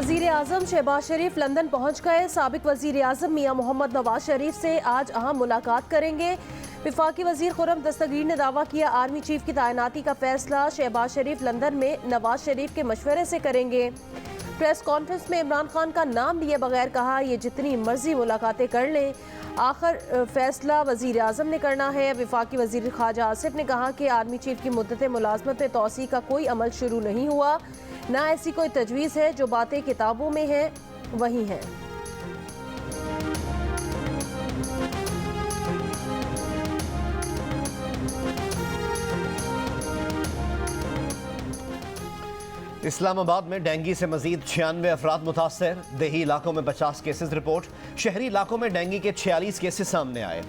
वज़ीर आज़म शहबाज शरीफ लंदन पहुँच गए। साबिक वज़ीर आज़म मियाँ मोहम्मद नवाज शरीफ से आज अहम मुलाकात करेंगे। वफाकी वज़ीर खुर्रम दस्तगीर ने दावा किया, आर्मी चीफ की तैनाती का फैसला शहबाज शरीफ लंदन में नवाज शरीफ के मशवरे से करेंगे। प्रेस कॉन्फ्रेंस में इमरान खान का नाम लिए बगैर कहा, ये जितनी मर्जी मुलाकातें कर लें, आखिर फैसला वज़ीर आज़म ने करना है। वफाकी वज़ीर ख्वाजा आसिफ ने कहा कि आर्मी चीफ की मुद्दत मुलाजमत में तोसी का कोई अमल शुरू नहीं हुआ, ना ऐसी कोई तजवीज़ है, जो बातें किताबों में हैं वही हैं। इस्लामाबाद में डेंगू से मजीद 96 अफराद मुतासर। देही इलाकों में 50 केसेस रिपोर्ट। शहरी इलाकों में डेंगू के 46 केसेस सामने आए।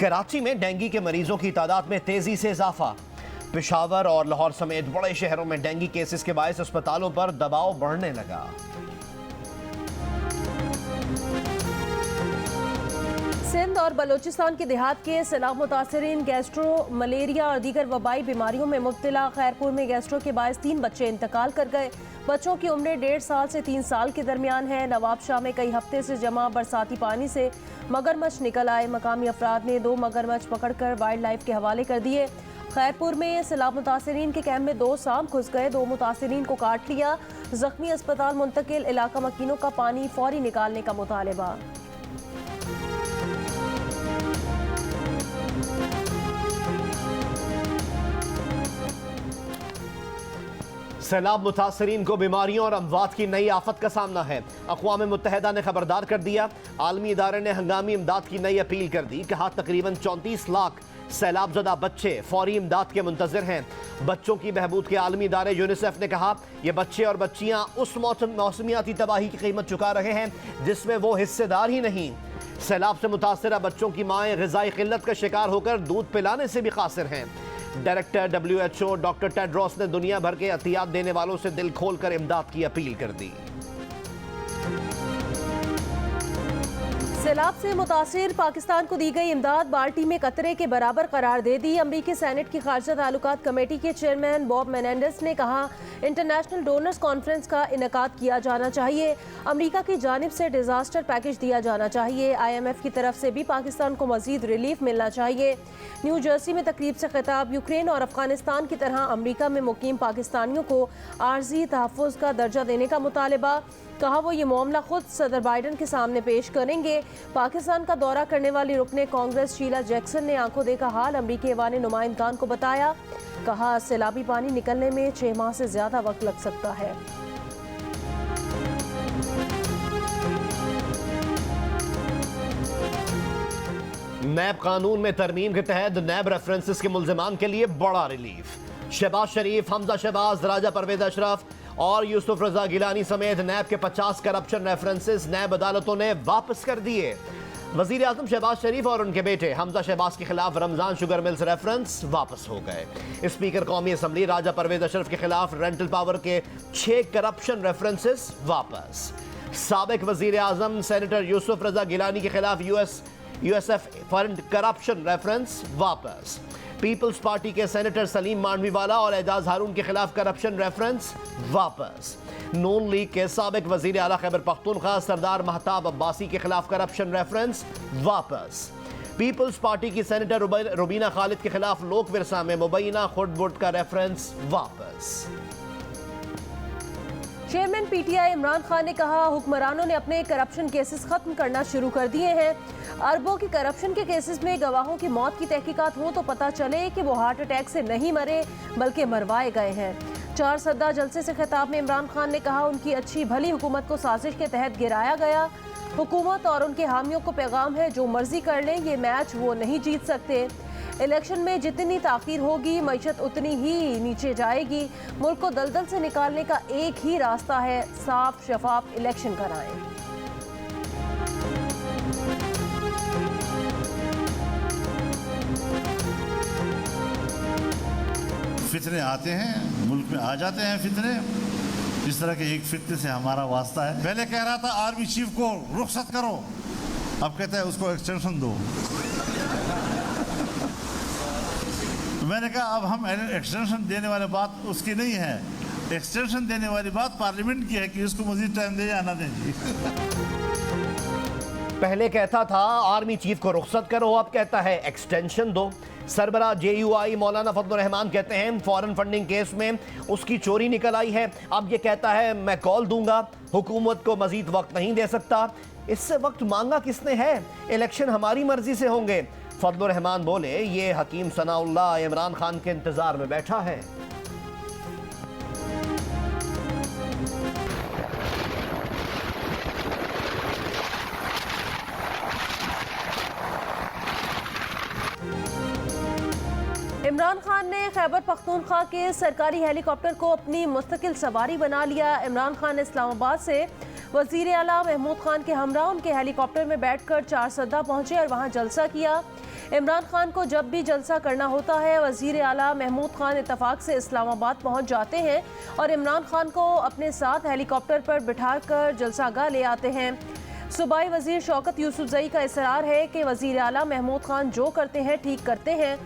कराची में डेंगू के मरीजों की तादाद में तेजी से इजाफा। पेशावर और लाहौर समेत बड़े शहरों में डेंगू केसेस के बायस अस्पतालों पर दबाव बढ़ने लगा। सिंध और बलोचिस्तान के देहात के सैलाब मुतासरीन गैस्ट्रो, मलेरिया और दीगर वबाई बीमारियों में मुब्तला। खैरपुर में गैस्ट्रो के बायस 3 बच्चे इंतकाल कर गए। बच्चों की उम्रें 1.5 साल से 3 साल के दरमियान है। नवाबशाह में कई हफ्ते से जमा बरसाती पानी से मगरमच्छ निकल आए। मकामी अफराद ने 2 मगरमच्छ पकड़कर वाइल्ड लाइफ के हवाले कर दिए। खैरपुर में सैलाब मुतासरीन के कैंप में 2 सांप घुस गए, 2 मुतासरीन को काट लिया। जख्मी अस्पताल मुंतकिल। इलाका मकीनों का पानी फौरी निकालने का मुतालबा। सैलाब मुतासरीन को बीमारियों और अमवात की नई आफत का सामना है। अक़वाम मुत्तहिदा ने खबरदार कर दिया। आलमी इदारे ने हंगामी इमदाद की नई अपील कर दी। कहा, तकरीबन 34 लाख सैलाबजदा बच्चे फौरी इमदाद के मुंतज़िर हैं। बच्चों की बहबूद के आलमी इदारे यूनिसेफ ने कहा, ये बच्चे और बच्चियाँ उस मौसमियाती तबाही की कीमत चुका रहे हैं जिसमें वो हिस्सेदार ही नहीं। सैलाब से मुतासरा बच्चों की माएँ ग़िज़ाई क़िल्लत का शिकार होकर दूध पिलाने से भी क़ासिर हैं। डायरेक्टर WHO डॉक्टर टेड्रोस ने दुनिया भर के एहतियात देने वालों से दिल खोलकर इमदाद की अपील कर दी। सैलाब से मुतासिर पाकिस्तान को दी गई इमदाद बाल्टी में कतरे के बराबर करार दे दी। अमरीकी सेनेट की खारजा ताल्लुकात कमेटी के चेयरमैन बॉब मेनेंडेस ने कहा, इंटरनेशनल डोनर्स कॉन्फ्रेंस का इनेकाद किया जाना चाहिए। अमरीका की जानिब से डिजास्टर पैकेज दिया जाना चाहिए। IMF की तरफ से भी पाकिस्तान को मजीद रिलीफ मिलना चाहिए। न्यू जर्सी में तकरीब से खिताब। यूक्रेन और अफगानिस्तान की तरह अमरीका में मुकीम पाकिस्तानियों को आर्जी तहफ़्फ़ुज़ का दर्जा देने का मुतालबा। कहा, वो ये मामला खुद सदर बाइडन के सामने पेश करेंगे। पाकिस्तान का दौरा करने वाली रुकने कांग्रेस शीला जैक्सन ने आंखों देखा हाल अमरीकी ऐवान नुमाइंदगान को बताया। कहा, सैलाबी पानी निकलने में 6 माह से ज्यादा वक्त लग सकता है। नैब कानून में तरमीम के तहत नैब रेफरेंसेस के मुल्जिमान के लिए बड़ा रिलीफ। शहबाज शरीफ, हमजा शहबाज, राजा परवेज अशरफ और यूसुफ रजा गिलानी समेत नैब के 50 करप्शन रेफरेंसेस नैब अदालतों ने वापस कर दिए। वजीर आजम शहबाज शरीफ और उनके बेटे हमजा शहबाज के खिलाफ रमजान शुगर मिल्स रेफरेंस वापस हो गए। स्पीकर कौमी असम्बली राजा परवेज अशरफ के खिलाफ रेंटल पावर के 6 करप्शन रेफरेंसेस वापस। साबिक वजीर आजम सेनेटर यूसुफ रजा गिलानी के खिलाफ USF फंड करप्शन रेफरेंस वापस। पीपल्स पार्टी के सेनेटर सलीम मांडवीवाला और एजाज हारून के खिलाफ करप्शन रेफरेंस वापस। नून लीग के साबिक वजीर आला खैबर पख्तूनख्वा सरदार महताब अब्बासी के खिलाफ करप्शन रेफरेंस वापस। पीपल्स पार्टी की सेनेटर रुबीना खालिद के खिलाफ लोक विरसा में मुबैना खुर्द-बुर्द का रेफरेंस वापस। चेयरमैन PTI इमरान खान ने कहा, हुक्मरानों ने अपने करप्शन केसेस खत्म करना शुरू कर दिए हैं। अरबों की करप्शन के केसेस में गवाहों की मौत की तहकीकात हो तो पता चले कि वो हार्ट अटैक से नहीं मरे बल्कि मरवाए गए हैं। 4 सद्दा जलसे से खिताब में इमरान खान ने कहा, उनकी अच्छी भली हुकूमत को साजिश के तहत गिराया गया। हुकूमत और उनके हामियों को पैगाम है, जो मर्जी कर लें, ये मैच वो नहीं जीत सकते। इलेक्शन में जितनी ताख़ीर होगी मईशत उतनी ही नीचे जाएगी। मुल्क को दलदल से निकालने का एक ही रास्ता है, साफ शफाफ इलेक्शन कराएं। फितने आते हैं, मुल्क में आ जाते हैं फितने। इस तरह के एक फितने से हमारा वास्ता है। पहले कह रहा था आर्मी चीफ को रुखसत करो, अब कहता है उसको एक्सटेंशन दो। मैंने कहा अब हम एक्सटेंशन देने वाले बात उसकी नहीं है, एक्सटेंशन देने वाली बात पार्लियामेंट की है कि उसको मजीद टाइम दे या ना दें जी। पहले कहता था आर्मी चीफ को रुखसत करो, अब कहता है एक्सटेंशन दो। सरबरा JUI मौलाना फजलुर रहमान कहते हैं फॉरेन फंडिंग केस में उसकी चोरी निकल आई है, अब ये कहता है मैं कॉल दूंगा, हुकूमत को मजीद वक्त नहीं दे सकता। इससे वक्त मांगा किसने है? इलेक्शन हमारी मर्जी से होंगे। फजलुर रहमान बोले ये हकीम सनाउल्लाह इमरान खान के इंतजार में बैठा है। इमरान खान ने खैबर पख्तूनख्वा के सरकारी हेलीकॉप्टर को अपनी मुस्तकिल सवारी बना लिया। इमरान खान ने इस्लामाबाद से वज़ीर आला महमूद खान के हमरा उनके हेलीकॉप्टर में बैठकर चारसद्दा पहुंचे और वहां जलसा किया। इमरान खान को जब भी जलसा करना होता है वज़ीर आला महमूद खान इत्तफाक से इस्लामाबाद पहुंच जाते हैं और इमरान खान को अपने साथ हेलीकॉप्टर पर बिठाकर जलसागाह ले आते हैं। सूबाई वज़ीर शौकत यूसुफजई का इसरार है कि वज़ीर आला महमूद खान जो करते हैं ठीक करते हैं।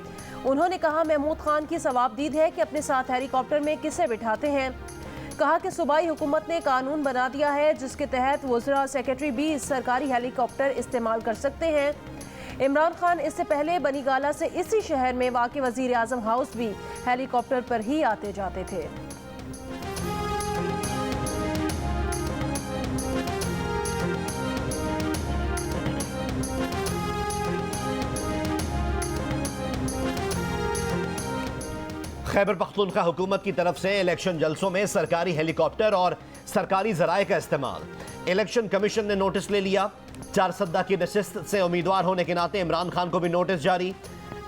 उन्होंने कहा महमूद खान की सवाबदीद है कि अपने साथ हेलीकॉप्टर में किसे बिठाते हैं। कहा कि सूबाई हुकूमत ने कानून बना दिया है जिसके तहत वज़रा सेक्रेटरी भी सरकारी हेलीकॉप्टर इस्तेमाल कर सकते हैं। इमरान खान इससे पहले बनीगाला से इसी शहर में वाक़ वज़ीर आज़म हाउस भी हेलीकॉप्टर पर ही आते जाते थे। खैबर पख्तूनख्वा हुकूमत की तरफ से इलेक्शन जलसों में सरकारी हेलीकॉप्टर और सरकारी ज़राए का इस्तेमाल। इलेक्शन कमीशन ने नोटिस ले लिया। चारसद्दा की नशिस्त से उम्मीदवार होने के नाते इमरान खान को भी नोटिस जारी।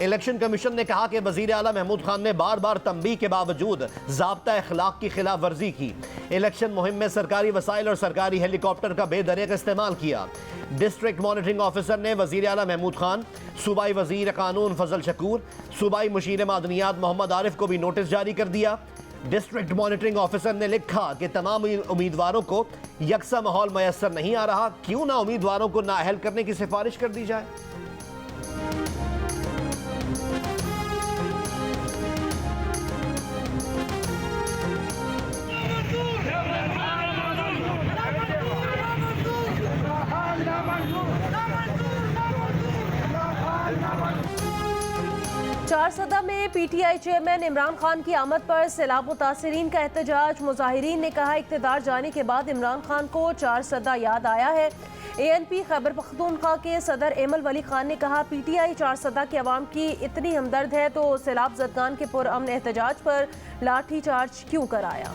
इलेक्शन कमीशन ने कहा कि वज़ीर आला महमूद खान ने बार बार तंबीह के बावजूद ज़ाब्ता अखलाक की खिलाफ वर्जी की। इलेक्शन मुहिम में सरकारी वसाइल और सरकारी हेलीकॉप्टर का बेदरिक इस्तेमाल किया। डिस्ट्रिक्ट मॉनिटरिंग ऑफिसर ने वज़ीर आला महमूद खान, सूबाई वज़ीर कानून फजल शकूर, सूबाई मुशीर मादनियात मोहम्मद आरिफ को भी नोटिस जारी कर दिया। डिस्ट्रिक्ट मॉनिटरिंग ऑफिसर ने लिखा कि तमाम उम्मीदवारों को यकसा माहौल मैसर नहीं आ रहा, क्यों ना उम्मीदवारों को नाअहल करने की सिफारिश कर दी जाए। चारसद्दा में PTI चेयरमैन इमरान खान की आमद पर सैलाब मुतासिरीन का एहतजाज। मुजाहिरीन ने कहा इक़्तिदार जाने के बाद इमरान खान को चारसद्दा याद आया है। ANP खैबर पख्तूनख्वा के सदर एमल वली खान ने कहा PTI चारसद्दा के अवाम की इतनी हमदर्द है तो सैलाब ज़दगान के पुरअमन एहतजाज पर लाठी चार्ज क्यों कराया।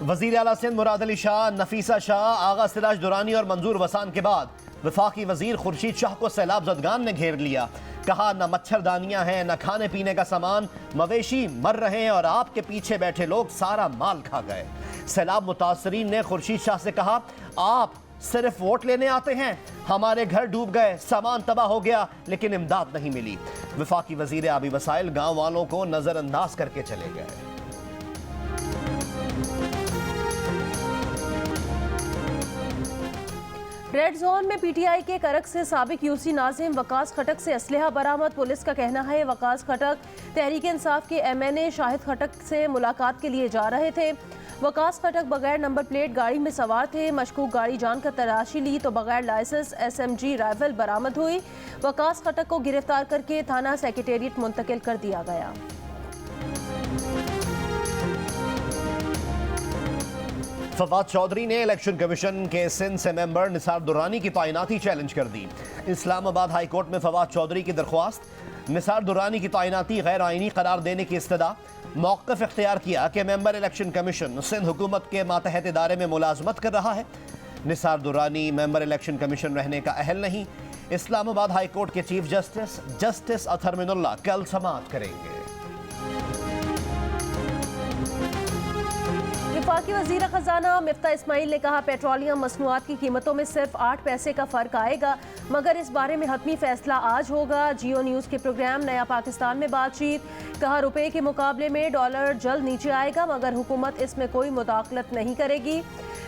वज़ीर आला सिंध मुराद अली शाह, नफीसा शाह, आगा सिराज दुरानी और मंजूर वसान के बाद वफाकी वज़ीर खुर्शीद शाह को सैलाब ज़दगान ने घेर लिया। कहा न मच्छरदानियां हैं न खाने पीने का सामान, मवेशी मर रहे हैं और आपके पीछे बैठे लोग सारा माल खा गए। सैलाब मुतासरीन ने खुर्शीद शाह से कहा आप सिर्फ वोट लेने आते हैं, हमारे घर डूब गए, सामान तबाह हो गया लेकिन इमदाद नहीं मिली। वफाकी वज़ीर आबी वसाइल गाँव वालों को नज़रअंदाज करके चले गए। रेड जोन में PTI के करक से साबिक UC नाजिम वकास खटक से असलहा बरामद। पुलिस का कहना है वकास खटक तहरीक इंसाफ के MNA शाहिद खटक से मुलाकात के लिए जा रहे थे। वकास खटक बगैर नंबर प्लेट गाड़ी में सवार थे। मशकूक गाड़ी जानकर तलाशी ली तो बगैर लाइसेंस SMG राइफल बरामद हुई। वकास खटक को गिरफ्तार करके थाना सेक्रेटेरिएट मुंतकिल कर दिया गया। फवाद चौधरी ने इलेक्शन कमीशन के सिंध से मेंबर निसार दुरानी की तैनाती चैलेंज कर दी। इस्लामाबाद हाई कोर्ट में फवाद चौधरी की दरख्वास्त। निसार दुरानी की तैनाती गैर आइनी करार देने की इस्तदा। मौक़िफ़ इख्तियार किया कि मेंबर इलेक्शन कमीशन सिंध हुकूमत के मातहत इदारे में मुलाजमत कर रहा है। Nisar Durrani member election commission रहने का अहल नहीं। इस्लामाबाद हाई कोर्ट के चीफ जस्टिस अतहर मिनुल्लाह कल समाअत करेंगे। वफाकी वज़ीर ख़ज़ाना मिफ्ता इस्माइल ने कहा पेट्रोलियम मसनूआत की कीमतों में सिर्फ 8 पैसे का फ़र्क आएगा, मगर इस बारे में हतमी फैसला आज होगा। जियो न्यूज़ के प्रोग्राम नया पाकिस्तान में बातचीत। कहा रुपए के मुकाबले में डॉलर जल्द नीचे आएगा मगर हुकूमत इसमें कोई मुदाखलत नहीं करेगी।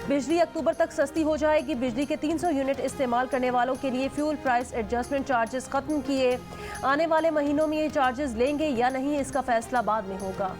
बिजली अक्टूबर तक सस्ती हो जाएगी। बिजली के 300 यूनिट इस्तेमाल करने वालों के लिए फ्यूल प्राइस एडजस्टमेंट चार्जेस ख़त्म किए। आने वाले महीनों में ये चार्जेस लेंगे या नहीं इसका फैसला बाद में होगा।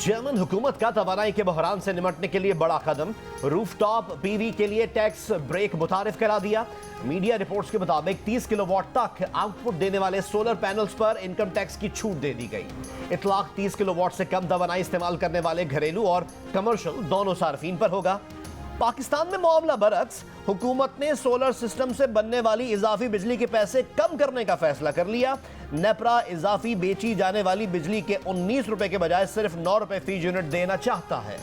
जर्मन हुकूमत का तवानाई के बहरान से निपटने के लिए बड़ा कदम, रूफटॉप पीवी के लिए टैक्स ब्रेक मुतारिफ करा दिया। मीडिया रिपोर्ट्स के मुताबिक 30 किलोवाट तक आउटपुट देने वाले सोलर पैनल्स पर इनकम टैक्स की छूट दे दी गई। इतलाक 30 किलोवाट से कम तवानाई इस्तेमाल करने वाले घरेलू और कमर्शियल दोनों सार्फिन पर होगा। पाकिस्तान में मामला बरक्स, हुकूमत ने सोलर सिस्टम से बनने वाली इजाफी बिजली के पैसे कम करने का फैसला कर लिया। नेपरा इजाफी बेची जाने वाली बिजली के 19 रुपए के बजाय सिर्फ 9 रुपए फी यूनिट देना चाहता है।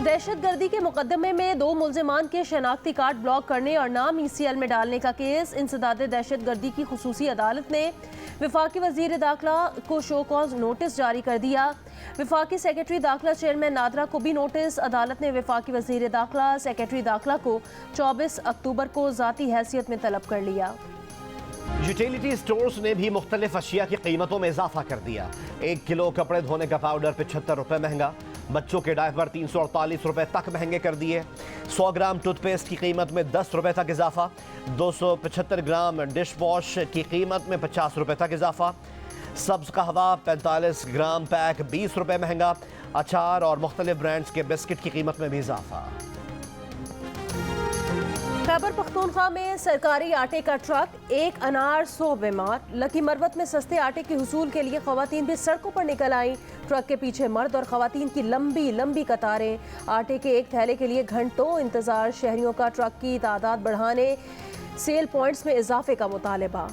दहशतगर्दी के मुकदमे में 2 मुल्जिमान के शनाख्ती कार्ड ब्लॉक करने और नाम ECL में डालने का केस इंसदाद दहशतगर्दी की खुसूसी अदालत ने विफाकी वजीर दाखिला को शो कॉज नोटिस जारी कर दिया। विफाकी सेक्रेटरी दाखिला चेयरमैन नादरा को भी नोटिस। अदालत ने विफाकी वजीर दाखिला सेक्रेटरी दाखिला को 24 अक्टूबर को ज़ाती हैसियत में तलब कर लिया। यूटिलिटी स्टोर्स ने भी मुख्तलिफ अशिया की कीमतों में इजाफा कर दिया। 1 किलो कपड़े धोने का पाउडर 75 रुपए महंगा, बच्चों के डायपर 348 रुपए तक महंगे कर दिए। 100 ग्राम टूथपेस्ट की कीमत में 10 रुपए तक इजाफा, 275 ग्राम डिश वॉश की कीमत में 50 रुपए तक इजाफा। सब्ज कहवा 45 ग्राम पैक 20 रुपए महंगा, अचार और मुख्तलिफ ब्रांड्स के बिस्किट की कीमत में भी इजाफा। खैबर पख्तूनख्वा में सरकारी आटे का ट्रक, 1 अनार 100 बीमार। लकी मरवत में सस्ते आटे के हुसूल के लिए खवातीन भी सड़कों पर निकल आई। ट्रक के पीछे मर्द और खवातीन की लंबी लंबी कतारें। आटे के एक थैले के लिए घंटों इंतजार। शहरियों का ट्रक की तादाद बढ़ाने, सेल पॉइंट्स में इजाफे का मुतालबा।